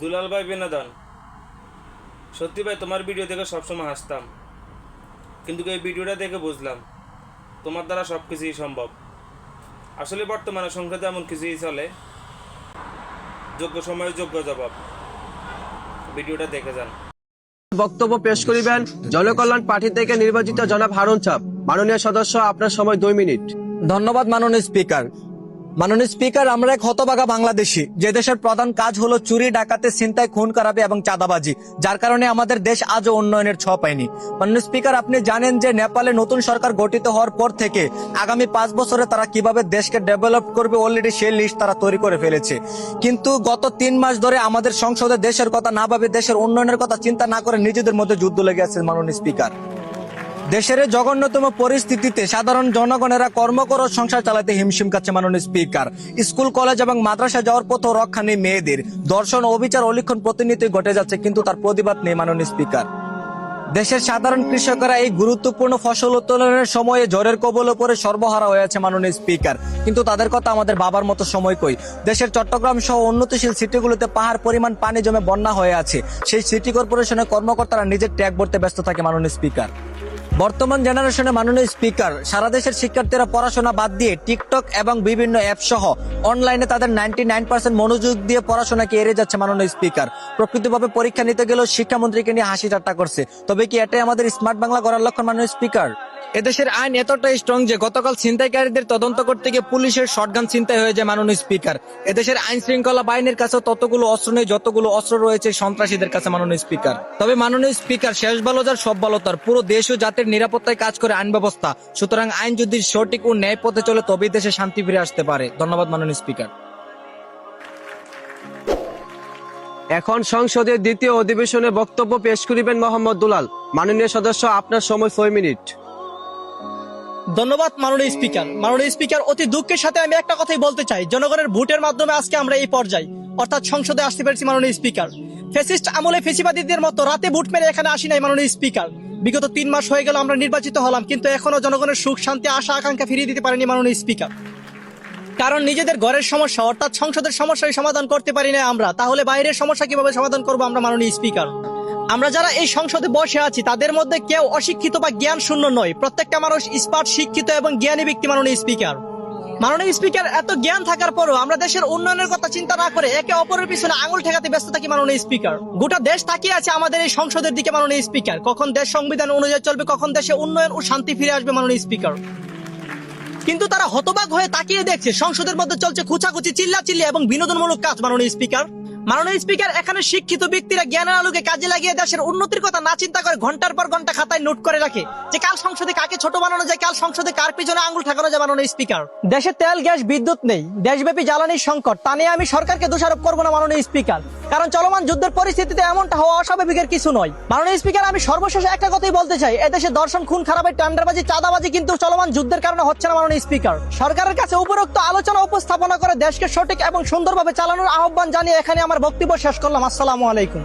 দুলাল ভাই বিনোদন, সত্যি ভাই তোমার ভিডিও দেখে সবসময় হাসতাম, কিন্তু এই ভিডিওটা দেখে বুঝলাম তোমার দ্বারা সব কিছুই সম্ভব। আসলে বর্তমানে সংসদে এমন কিছুই চলে, যোগ্য সময়ে যোগ্য জবাব। ভিডিওটা দেখে যান। বক্তব্য পেশ করিবেন জনকল্যাণ পার্টি থেকে নির্বাচিত জনাব হারুন চাপ। মাননীয় সদস্য, আপনার সময় 2 মিনিট। ধন্যবাদ মাননীয় স্পিকার। মাননীয় স্পিকার, আমরা এক হতভাগা বাংলাদেশী, যে দেশের প্রধান কাজ হলো চুরি, ডাকাতি, ছিনতাই, খুন খারাপি এবং চাঁদাবাজি, যার কারণে আমাদের দেশ আজও উন্নয়নের ছোঁয়া পায়নি। মাননীয় স্পিকার, আপনি জানেন যে নেপালে নতুন সরকার গঠিত হওয়ার পর থেকে আগামী 5 বছরে তারা কিভাবে দেশকে ডেভেলপ করবে অলরেডি সেই লিস্ট তারা তৈরি করে ফেলেছে। কিন্তু গত 3 মাস ধরে আমাদের সংসদে দেশের কথা না ভাবে, দেশের উন্নয়নের কথা চিন্তা না করে নিজেদের মধ্যে যুদ্ধ লেগে আছে। মাননীয় স্পিকার, দেশের জঘন্যতম পরিস্থিতিতে সাধারণ জনগণেরা কর্মকর সংসার চালাতে হিমশিম খাচ্ছে। মাননীয় স্পিকার, স্কুল কলেজ এবং মাদ্রাসা যাওয়ার পথ রক্ষা নেই মেয়েদের, ধর্ষণ অবিচার অলিক্ষণ প্রতিনিয়তই ঘটে যাচ্ছে, কিন্তু তার প্রতিবাদ নেই। মাননীয় স্পিকার, দেশের সাধারণ কৃষকেরা এই গুরুত্বপূর্ণ ফসল উত্তোলনের সময়ে ঝড়ের কবলে পড়ে সর্বহারা হয়ে আছে। মাননীয় স্পিকার, কিন্তু তাদের কথা আমাদের বাবার মতো সময় কই। দেশের চট্টগ্রাম সহ উন্নতিশীল সিটিগুলোতে পাহাড় পরিমাণ পানি জমে বন্যা হয়ে আছে, সেই সিটি কর্পোরেশনের কর্মকর্তারা নিজের ট্যাগ ভরতে ব্যস্ত থাকে। মাননীয় স্পিকার, বর্তমান জেনারেশনে মাননীয় স্পিকার, সারা দেশের শিক্ষার্থীরা পড়াশোনা বাদ দিয়ে টিকটক এবং বিভিন্ন অ্যাপ সহ অনলাইনে তাদের 99% মনোযোগ দিয়ে পড়াশোনাকে এড়িয়ে যাচ্ছে। মাননীয় স্পিকার, প্রকৃতভাবে পরীক্ষা নিতে গেলেও শিক্ষামন্ত্রীকে নিয়ে হাসি ঠাট্টা করছে। তবে কি এটাই আমাদের স্মার্ট বাংলা গড়ার লক্ষ্য? মাননীয় স্পিকার, এদেশের আইন এতটাই স্ট্রং যে গতকাল ছিনতাইকারীদের তদন্ত করতে গিয়ে পুলিশের শটগান ছিনতাই হয়ে যায়। মাননীয় স্পিকার, এদেশের আইন শৃঙ্খলা বাহিনীর কাছে ততগুলো অস্ত্র নেই যতগুলো অস্ত্র রয়েছে সন্ত্রাসীদের কাছে। মাননীয় স্পিকার, তবে মাননীয় স্পিকার, শেষ ভালো যার সব ভালো তার, পুরো দেশ ও জাতির নিরাপত্তায় কাজ করে আইন ব্যবস্থা। সুতরাং আইন যদি সঠিক ও ন্যায় পথে চলে তবেই দেশে শান্তি ফিরে আসতে পারে। ধন্যবাদ মাননীয় স্পিকার। এখন সংসদের দ্বিতীয় অধিবেশনে বক্তব্য পেশ করিবেন মোহাম্মদ দুলাল। মাননীয় সদস্য, আপনার সময় 6 মিনিট। ধন্যবাদ মাননীয় স্পিকার। মাননীয় স্পিকার, অতি দুঃখের সাথে আমি একটা কথাই বলতে চাই, জনগণের ভোটের মাধ্যমে আজকে আমরা এই পর্যায়ে অর্থাৎ সংসদে আসতে পেরেছি। মাননীয় স্পিকার, ফ্যাসিস্ট আমলে ফেসিবাদীদের মতো রাতে ভোট মেরে এখানে আসি নাই। মাননীয় স্পিকার, বিগত 3 মাস হয়ে গেল আমরা নির্বাচিত হলাম, কিন্তু এখনো জনগণের সুখ শান্তি আশা আকাঙ্ক্ষা ফিরিয়ে দিতে পারেনি। মাননীয় স্পিকার, কারণ নিজেদের ঘরের সমস্যা অর্থাৎ সংসদের সমস্যার সমাধান করতে পারি না আমরা, তাহলে বাইরের সমস্যা কিভাবে সমাধান করবো আমরা? মাননীয় স্পিকার, আমরা যারা এই সংসদে বসে আছি তাদের মধ্যে কেউ অশিক্ষিত বা জ্ঞান শূন্য নয়, প্রত্যেকটা মানুষ স্মার্ট, শিক্ষিত এবং জ্ঞানী ব্যক্তি। মাননীয় স্পিকার, মাননীয় স্পিকার, এত জ্ঞান থাকার পরও আমরা দেশের উন্নয়নের কথা চিন্তা না করে একে অপরের পিছনে আঙুল ঠেকাতে ব্যস্ত থাকি। মাননীয় স্পিকার, গোটা দেশ তাকিয়ে আছে আমাদের এই সংসদের দিকে। মাননীয় স্পিকার, কখন দেশ সংবিধান অনুযায়ী চলবে, কখন দেশে উন্নয়ন ও শান্তি ফিরে আসবে। মাননীয় স্পিকার, কিন্তু তারা হতবাক হয়ে তাকিয়ে দেখছে সংসদের মধ্যে চলছে খুচাখুচি, চিল্লাচিল্লি এবং বিনোদনমূলক কাজ। মাননীয় স্পিকার, মাননীয় স্পিকার, এখানে শিক্ষিত ব্যক্তিরা জ্ঞানের আলোকে কাজে লাগিয়ে দেশের উন্নতির কথা না চিন্তা করে ঘন্টার পর ঘন্টা খাতায় নোট করে রাখে যে কাল সংসদে কাকে ছোট বানানো যায়, কাল সংসদে কার পিছনে আঙুল ঠাকানো যায়। মাননীয় স্পিকার, দেশে তেল, গ্যাস, বিদ্যুৎ নেই, দেশব্যাপী জ্বালানির সংকট, তা নিয়ে আমি সরকারকে দোষারোপ করবো না। মাননীয় স্পিকার, কারণ চলমান যুদ্ধের পরিস্থিতিতে এমনটা হওয়া অস্বাভাবিকের কিছু নয়। মাননীয় স্পিকার, আমি সর্বশেষে একটা কথাই বলতে চাই, এদেশে দর্শন, খুন খারাপের, টেন্ডারবাজি, চাঁদাবাজি কিন্তু চলমান যুদ্ধের কারণে হচ্ছে না। মাননীয় স্পিকার, সরকারের কাছে উপরোক্ত আলোচনা উপস্থাপনা করে দেশকে সঠিক এবং সুন্দরভাবে চালানোর আহ্বান জানিয়ে এখানে আমার বক্তব্য শেষ করলাম। আসসালামু আলাইকুম।